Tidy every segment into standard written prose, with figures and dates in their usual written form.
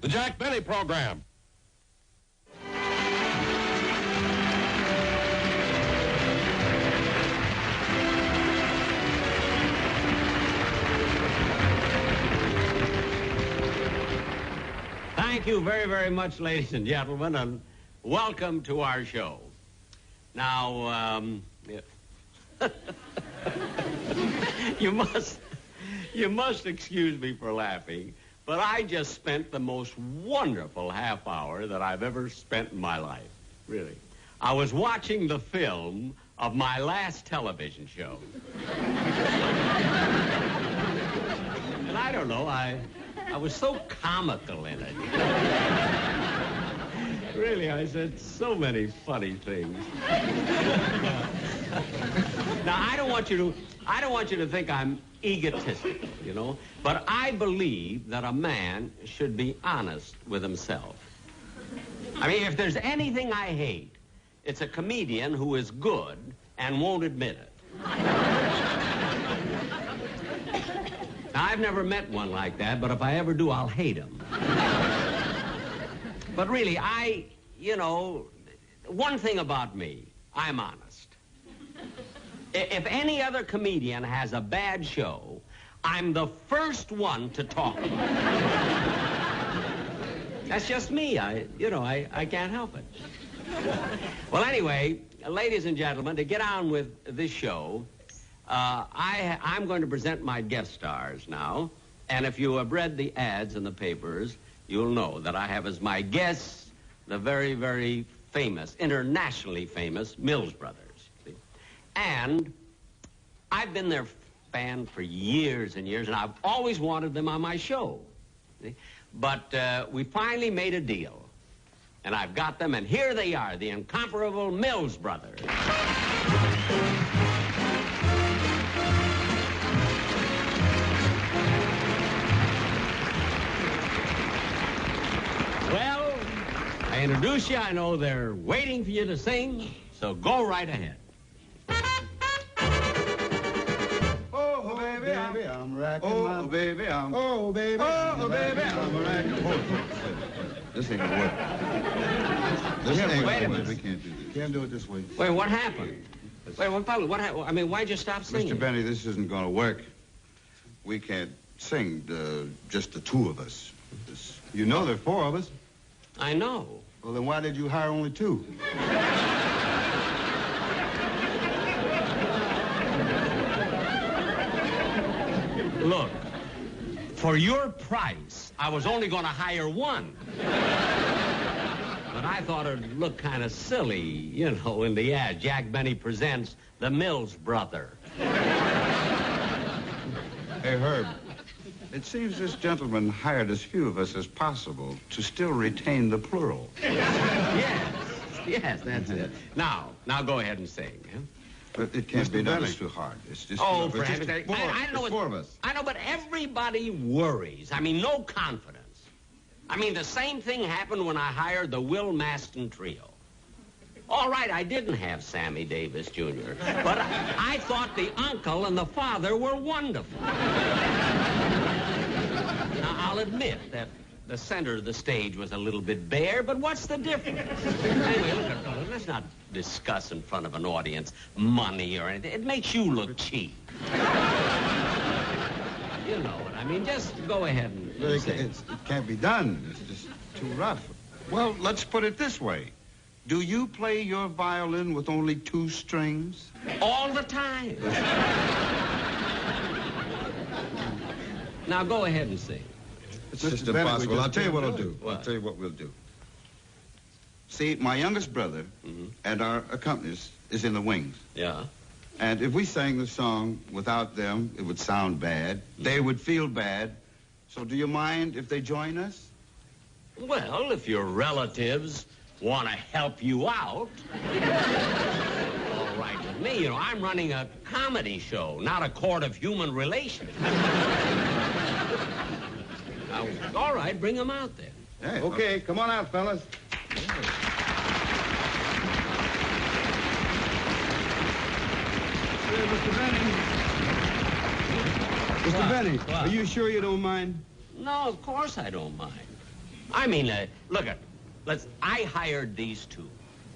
The Jack Benny Program. Thank you very, very much, ladies and gentlemen, and welcome to our show. Now, you must excuse me for laughing, but I just spent the most wonderful half hour that I've ever spent in my life, really. I was watching the film of my last television show. And I don't know, I was so comical in it. Really, I said so many funny things. Now, I don't want you to think I'm egotistical, you know, but I believe that a man should be honest with himself. I mean, if there's anything I hate, it's a comedian who is good and won't admit it. Now, I've never met one like that, but if I ever do, I'll hate him. But really, you know, one thing about me, I'm honest. If any other comedian has a bad show, I'm the first one to talk about it. That's just me. I can't help it. Well, anyway, ladies and gentlemen, to get on with this show, I'm going to present my guest stars now. And if you have read the ads in the papers, you'll know that I have as my guests the very, very famous, internationally famous Mills Brothers. See? And I've been their fan for years and years, and I've always wanted them on my show. See? But we finally made a deal. And I've got them, and here they are, the incomparable Mills Brothers. Well, I introduce you. I know they're waiting for you to sing, so go right ahead. Oh, baby, I'm racking Oh, baby, I'm... Oh, baby, Oh, baby, I'm racking... This ain't gonna work. This ain't wait a gonna work. minute. We can't do this. Can't do it this way. Wait, what happened? Wait, what happened? I mean, why'd you stop singing? Mr. Benny, this isn't gonna work. We can't sing, just the two of us. You know there are four of us. I know. Well, then why did you hire only two? Look, for your price, I was only going to hire one. But I thought it'd look kind of silly, you know, in the ad. Jack Benny presents the Mills Brother. Hey, Herb, it seems this gentleman hired as few of us as possible to still retain the plural. Yes, that's it. Now go ahead and sing. Huh? But it can't be done. Benny. It's too hard. It's just... Oh, it's Fran, just I know it's four of us. I know, but everybody worries. I mean, no confidence. I mean, the same thing happened when I hired the Will Maston Trio. All right, I didn't have Sammy Davis Jr., but I thought the uncle and the father were wonderful. Now, I'll admit that the center of the stage was a little bit bare, but what's the difference? Anyway, look, let's not discuss in front of an audience money or anything. It makes you look cheap. You know what I mean? Just go ahead and sing. It can't be done. It's just too rough. Well, let's put it this way. Do you play your violin with only two strings? All the time. Now go ahead and sing. It's Mr. just Benny, impossible. we I'll just tell you what can't I'll do do. it. I'll What? tell you what we'll do. See, my youngest brother and our accompanist is in the wings. Yeah. And if we sang the song without them, it would sound bad. They would feel bad. So do you mind if they join us? Well, if your relatives want to help you out, all right with me. You know, I'm running a comedy show, not a court of human relations. Now, all right, bring them out then. Hey, Okay, come on out, fellas. Mr. Benny. Mr. What? Benny, What? are you sure you don't mind? No, of course I don't mind. I mean, look I hired these two.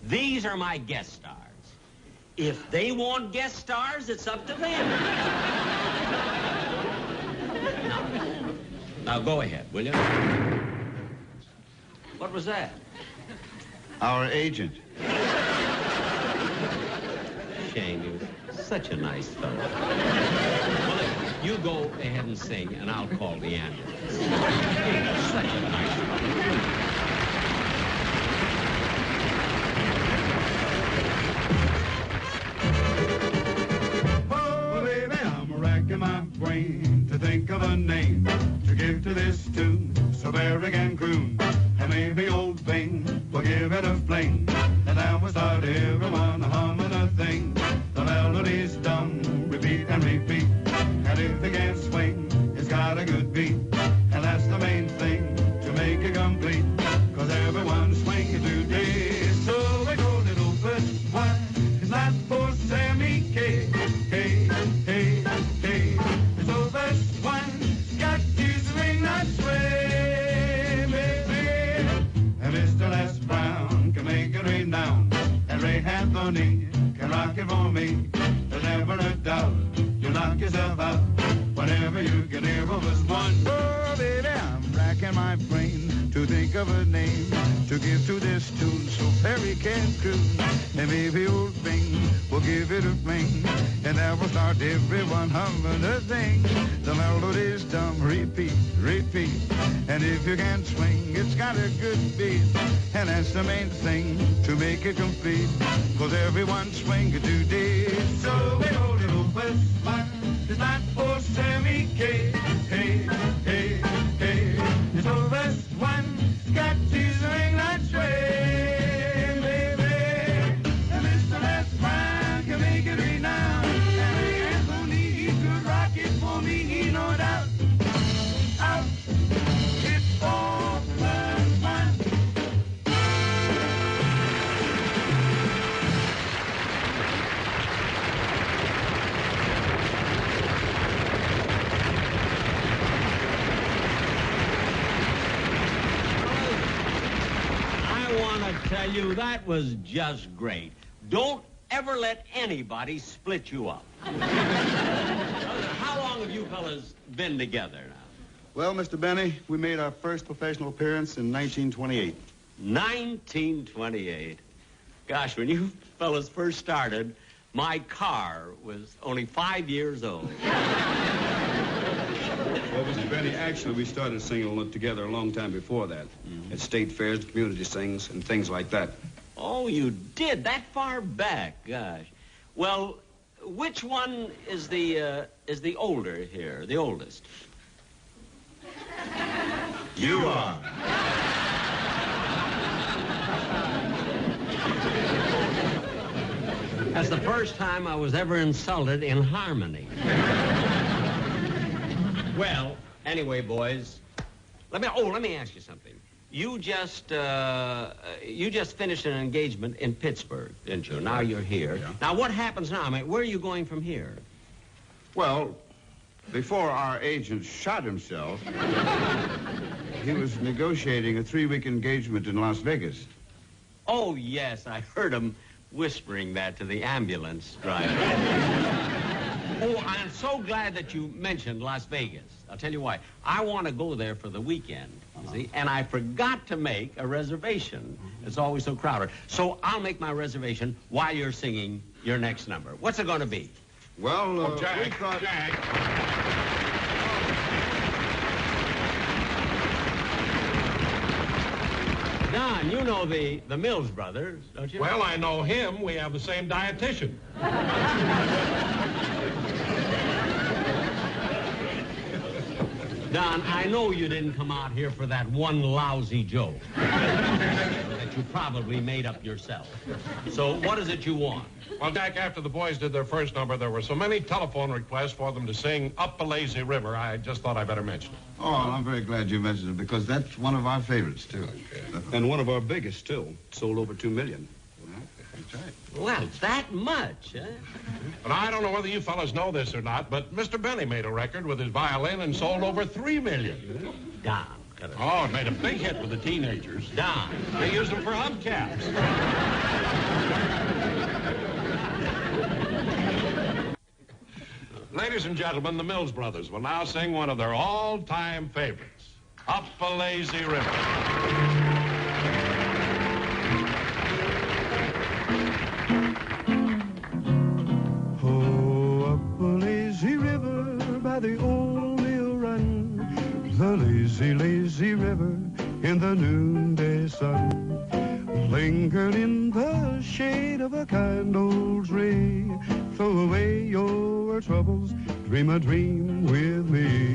These are my guest stars. If they want guest stars, it's up to them. Now go ahead, will you? What was that? Our agent. Shame, he was such a nice fellow. Well, look, you go ahead and sing, and I'll call the ambulance. He was such a nice fellow. My brain to think of a name to give to this tune so very and croon, and maybe old Bing will give it a fling, and then we'll start everyone humming a thing. The melody's dumb, repeat and repeat, and if it can't swing, it's got a good beat, and that's the main thing to make it complete, cause everyone swings today. So we go little first one, it's not for Sammy K. Hey, hey, hey. So first one got to swing that sway, baby. And Mr. Les Brown can make it renowned, and Ray Anthony can rock it for me. There's never a doubt you knock yourself out whenever you can hear of us one. Oh, baby, I'm racking my brain to think of a name to give to this tune so Perry can croon, and maybe old Bing will give it a ring, and that will start everyone humming a thing. The melody's dumb, repeat, repeat, and if you can't swing, it's got a good beat, and that's the main thing to make it complete, cause everyone swing it today. So we go little first one, it's not for Sammy K. Hey, hey, hey. So first one got to swing that sway, baby. And Mr. Les Brown can make it renowned, and Ray Anthony, he could rock it for me, no doubt. Out, it's all first one. Tell you, that was just great. Don't ever let anybody split you up. How long have you fellas been together now? Well, Mr. Benny, we made our first professional appearance in 1928. 1928. Gosh, when you fellas first started, my car was only 5 years old. Well, Mr. Benny, actually, we started singing together a long time before that. At state fairs, community sings, and things like that. Oh, you did? That far back? Gosh. Well, which one is the older here, the oldest? You are. That's the first time I was ever insulted in harmony. Well, anyway, boys, let me ask you something. You just finished an engagement in Pittsburgh, didn't you? Now you're here. Yeah. Now, what happens now? I mean, where are you going from here? Well, before our agent shot himself, he was negotiating a 3-week engagement in Las Vegas. Oh, yes, I heard him whispering that to the ambulance driver. Oh, I'm so glad that you mentioned Las Vegas. I'll tell you why. I want to go there for the weekend, you see, and I forgot to make a reservation. It's always so crowded. So I'll make my reservation while you're singing your next number. What's it going to be? Well, Jack, we thought... Don, you know the Mills brothers, don't you? Well, I know him. We have the same dietitian. Don, I know you didn't come out here for that one lousy joke that you probably made up yourself. So what is it you want? Well, Jack, after the boys did their first number, there were so many telephone requests for them to sing Up a Lazy River, I just thought I better mention it. Oh, I'm very glad you mentioned it, because that's one of our favorites, too. And one of our biggest, too. Sold over 2 million. That's right. Well, that much, huh? But I don't know whether you fellas know this or not, but Mr. Benny made a record with his violin and sold over 3 million. Don, Oh, it made a big hit with the teenagers. Don. They used them for hubcaps. Ladies and gentlemen, the Mills Brothers will now sing one of their all-time favorites, Up a Lazy River. By the old mill run, the lazy, lazy river in the noonday sun, lingered in the shade of a kind old tree. Throw away your troubles, dream a dream with me.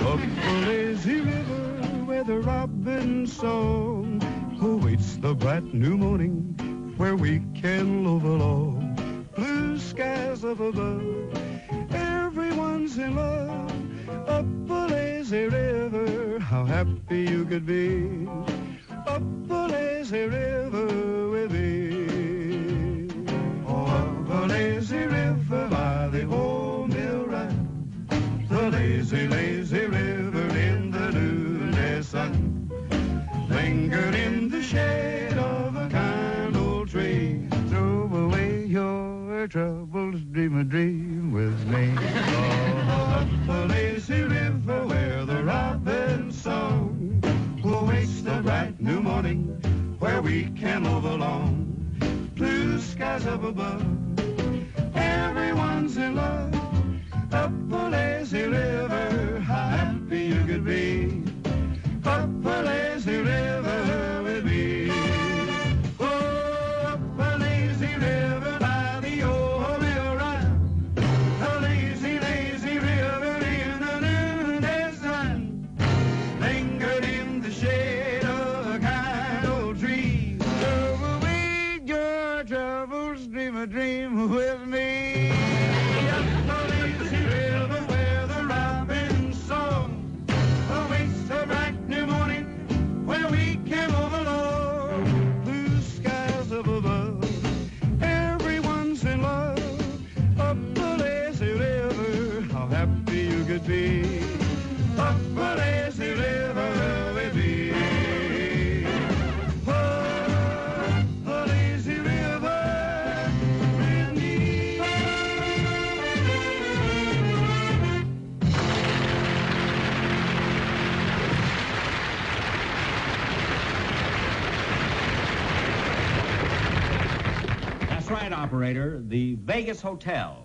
Up the lazy river where the robin's song awaits the bright new morning, where we can love along. Blue skies up above, everyone's in love. Up a lazy river, how happy you could be. Up a lazy river with me. Oh, up a lazy river by the old mill run, the lazy, lazy river in the noonday sun, lingered in the shade of a kind old tree. Throw away your troubles, dream a dream with me. Oh, up the lazy river where the robin's song awaits the bright new morning, where we can move along. Blue skies up above, everyone's in love. Up the lazy river, how happy you could be. Up the lazy river with me. Dream with me. Up the lazy river where the robin's song awaits the bright new morning, where we can move along. Blue skies up above, everyone's in love. Up the lazy river, how happy you could be. Up the lazy river with me. Right, operator, the Vegas Hotel.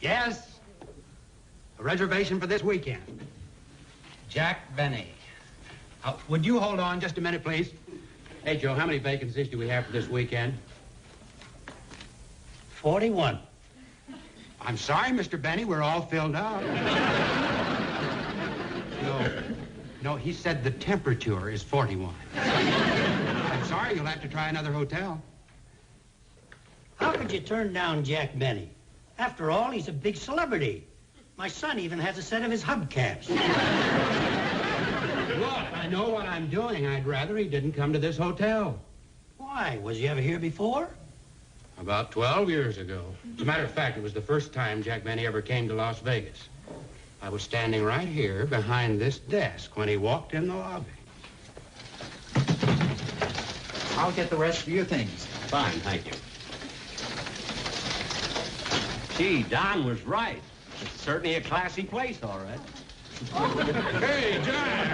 Yes? A reservation for this weekend. Jack Benny. Would you hold on just a minute, please? Hey, Joe, how many vacancies do we have for this weekend? 41. I'm sorry, Mr. Benny, we're all filled up. No, he said the temperature is 41. I'm sorry, you'll have to try another hotel. How could you turn down Jack Benny? After all, he's a big celebrity. My son even has a set of his hubcaps. Look, I know what I'm doing. I'd rather he didn't come to this hotel. Why? Was he ever here before? About 12 years ago. As a matter of fact, it was the first time Jack Benny ever came to Las Vegas. I was standing right here behind this desk when he walked in the lobby. I'll get the rest of your things. Fine, thank you. Gee, Don was right. It's certainly a classy place, all right. Hey, Jack!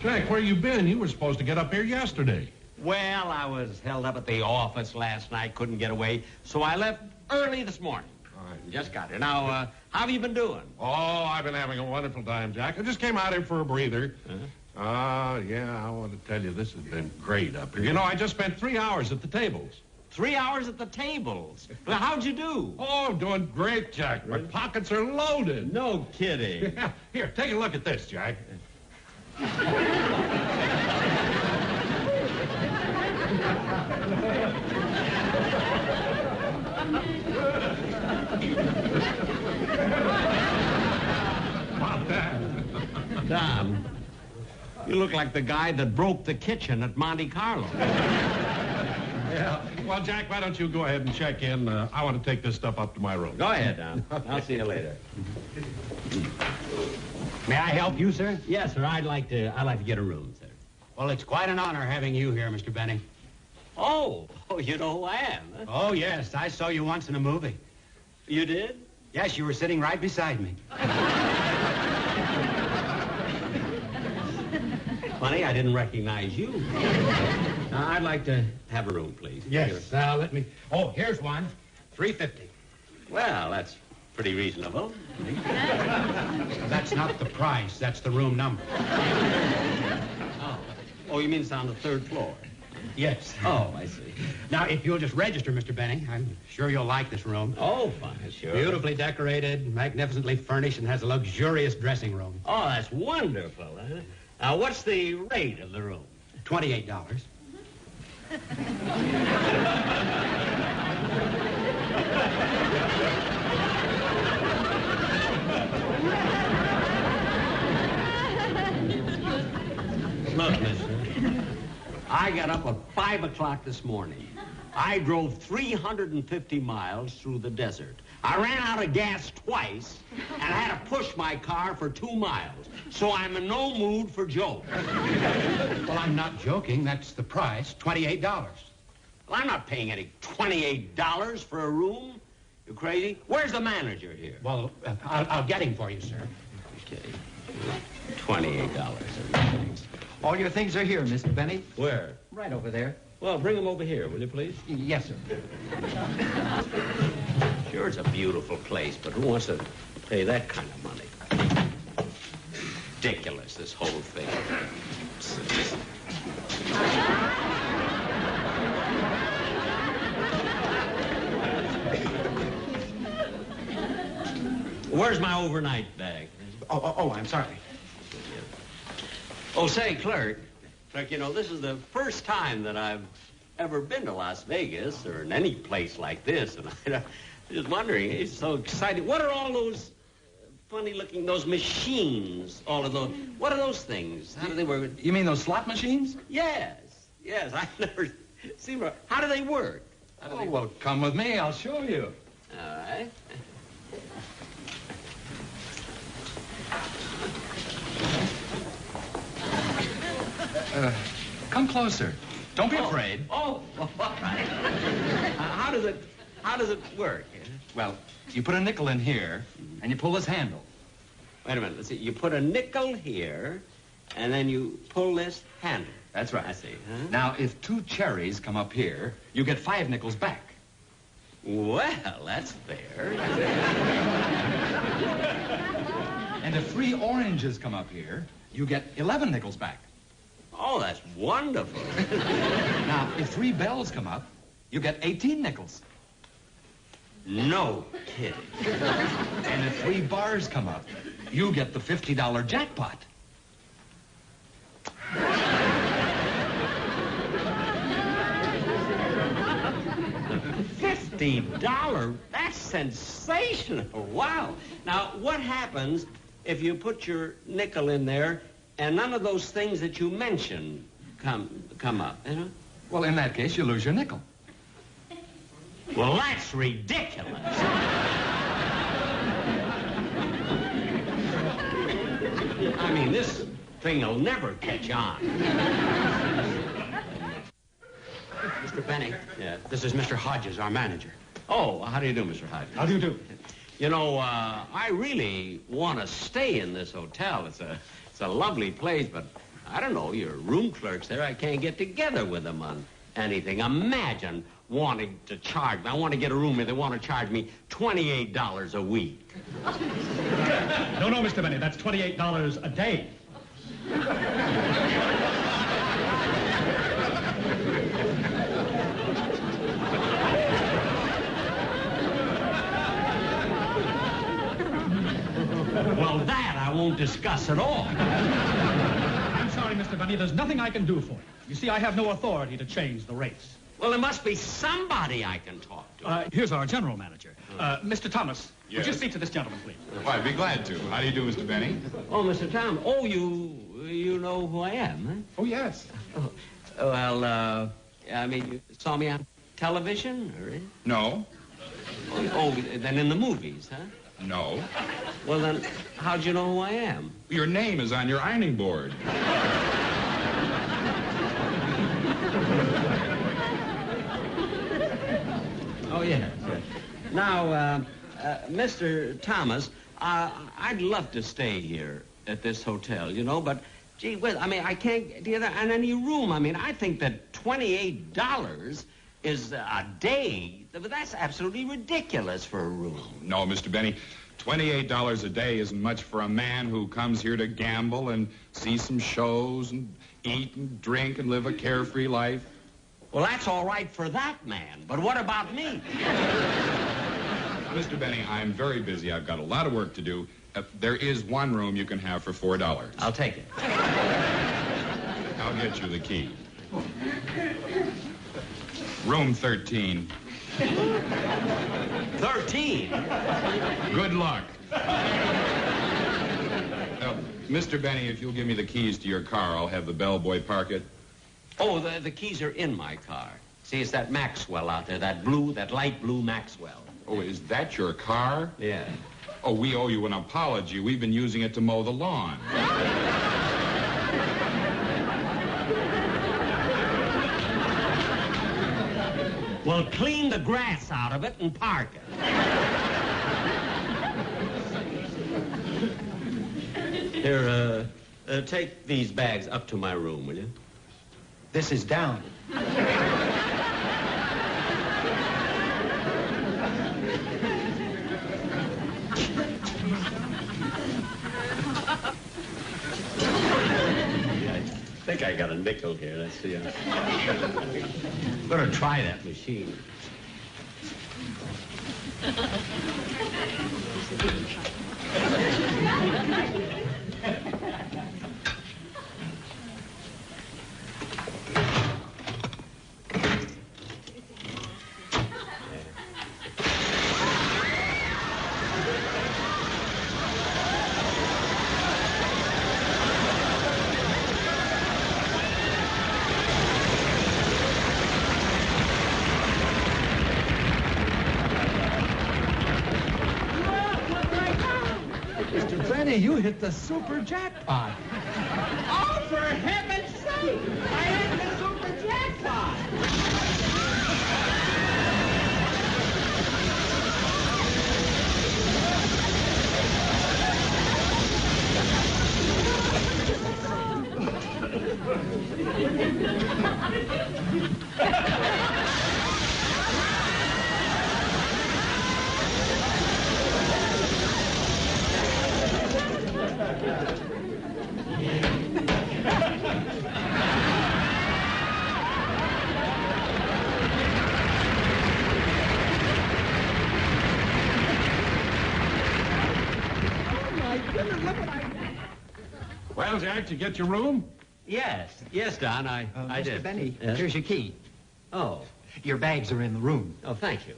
Jack, where you been? You were supposed to get up here yesterday. Well, I was held up at the office last night, couldn't get away, so I left early this morning. Just got here. Now, how have you been doing? Oh, I've been having a wonderful time, Jack. I just came out here for a breather. Yeah, I want to tell you, this has been great up here. You know, I just spent 3 hours at the tables. 3 hours at the tables? Well, how'd you do? Oh, I'm doing great, Jack. My pockets are loaded. No kidding. Yeah. Here, take a look at this, Jack. About that. Don, you look like the guy that broke the kitchen at Monte Carlo. Yeah. Well, Jack, why don't you go ahead and check in? I want to take this stuff up to my room. Go ahead, Don. I'll see you later. May I help you, sir? Yes, sir. I'd like to get a room, sir. Well, it's quite an honor having you here, Mr. Benny. Oh, you know who I am, huh? Oh, yes. I saw you once in a movie. You did? Yes, you were sitting right beside me. Funny, I didn't recognize you. I'd like to have a room, please. Yes. Now, let me... Oh, here's one. $3.50. Well, that's pretty reasonable. That's not the price. That's the room number. Oh, you mean it's on the third floor? Yes. Oh, I see. Now, if you'll just register, Mr. Benny, I'm sure you'll like this room. Oh, fine, sure. Beautifully decorated, magnificently furnished, and has a luxurious dressing room. Oh, that's wonderful, huh? Now, what's the rate of the room? $28. Look, mister, I got up at 5 o'clock this morning. I drove 350 miles through the desert. I ran out of gas twice and had to push my car for 2 miles. So I'm in no mood for jokes. Well, I'm not joking. That's the price, $28. Well, I'm not paying any $28 for a room. You crazy? Where's the manager here? Well, I'll get him for you, sir. Okay. $28. All your things are here, Mr. Benny. Where? Right over there. Well, bring them over here, will you, please? Yes, sir. Sure, it's a beautiful place, but who wants to pay that kind of money? Ridiculous, this whole thing. Where's my overnight bag? Oh, I'm sorry. Oh, say, clerk, you know, this is the first time that I've ever been to Las Vegas or in any place like this, and I'm just wondering, it's so exciting. What are all those funny-looking, those machines, all of those, what are those things? How do they work? You mean those slot machines? Yes, I've never seen them. How do they work? Well, come with me. I'll show you. All right. Come closer. Don't be afraid. Oh, all right. How does it work? Well, you put a nickel in here, and you pull this handle. Wait a minute. Let's see. You put a nickel here, and then you pull this handle. That's right. I see. Huh? Now, if 2 cherries come up here, you get 5 nickels back. Well, that's fair. And if 3 oranges come up here, you get 11 nickels back. Oh, that's wonderful. Now, if 3 bells come up, you get 18 nickels. No kidding. And if 3 bars come up, you get the $50 jackpot. $50? That's sensational. Wow. Now, what happens if you put your nickel in there and none of those things that you mentioned come up, you know? Well, in that case, you lose your nickel. Well, that's ridiculous. I mean, this thing will never catch on. Mr. Benny. Yeah. This is Mr. Hodges, our manager. Oh, how do you do, Mr. Hodges? How do you do? You know, I really want to stay in this hotel. It's a lovely place, but I don't know, your room clerks there, I can't get together with them on anything. Imagine wanting to charge me. I want to get a room and they want to charge me $28 a week. No, Mr. Benny, that's $28 a day. Well, that I won't discuss at all. I'm sorry, Mr. Benny, there's nothing I can do for you. You see, I have no authority to change the rates. Well, there must be somebody I can talk to. Here's our general manager. Mr. Thomas, would you speak to this gentleman, please? Why, I'd be glad to. How do you do, Mr. Benny? Oh, Mr. Tom. Oh, you know who I am, huh? Oh, yes. Well, I mean, you saw me on television, or? No. Oh, then in the movies, huh? No. Well, then, how'd you know who I am? Your name is on your ironing board. Oh, yes. Now, Mr. Thomas, I'd love to stay here at this hotel, you know, but, gee whiz, I mean, I can't get on any room. I mean, I think that $28 is a day. That's absolutely ridiculous for a room. No, Mr. Benny, $28 a day isn't much for a man who comes here to gamble and see some shows and eat and drink and live a carefree life. Well, that's all right for that man, but what about me? Mr. Benny, I'm very busy. I've got a lot of work to do. There is one room you can have for $4. I'll take it. I'll get you the key. Room 13. 13? Good luck. Mr. Benny, if you'll give me the keys to your car, I'll have the bellboy park it. Oh, the keys are in my car. See, it's that Maxwell out there, that light blue Maxwell. Oh, is that your car? Yeah. Oh, we owe you an apology. We've been using it to mow the lawn. Well, clean the grass out of it and park it. Here, take these bags up to my room, will you? This is down. I think I got a nickel here. Let's see. I'm gonna try that machine. Mr. Benny, you hit the super jackpot. Oh, for heaven's sake! I hit the super jackpot! Well, Jack, did you get your room? Yes, Don, I did. Mr. Benny, Yes? here's your key. Oh. Your bags are in the room. Oh, thank you.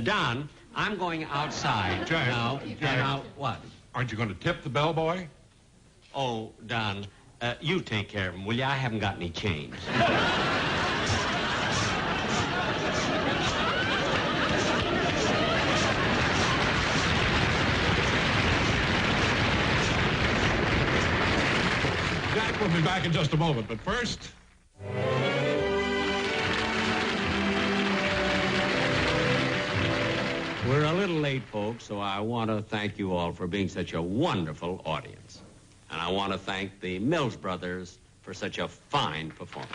Don, I'm going outside Jack, now. Jack. Now, what? Aren't you going to tip the bellboy? Oh, Don, you take care of him, will you? I haven't got any change. Jack will be back in just a moment, but first... We're a little late, folks, so I want to thank you all for being such a wonderful audience. And I want to thank the Mills Brothers for such a fine performance.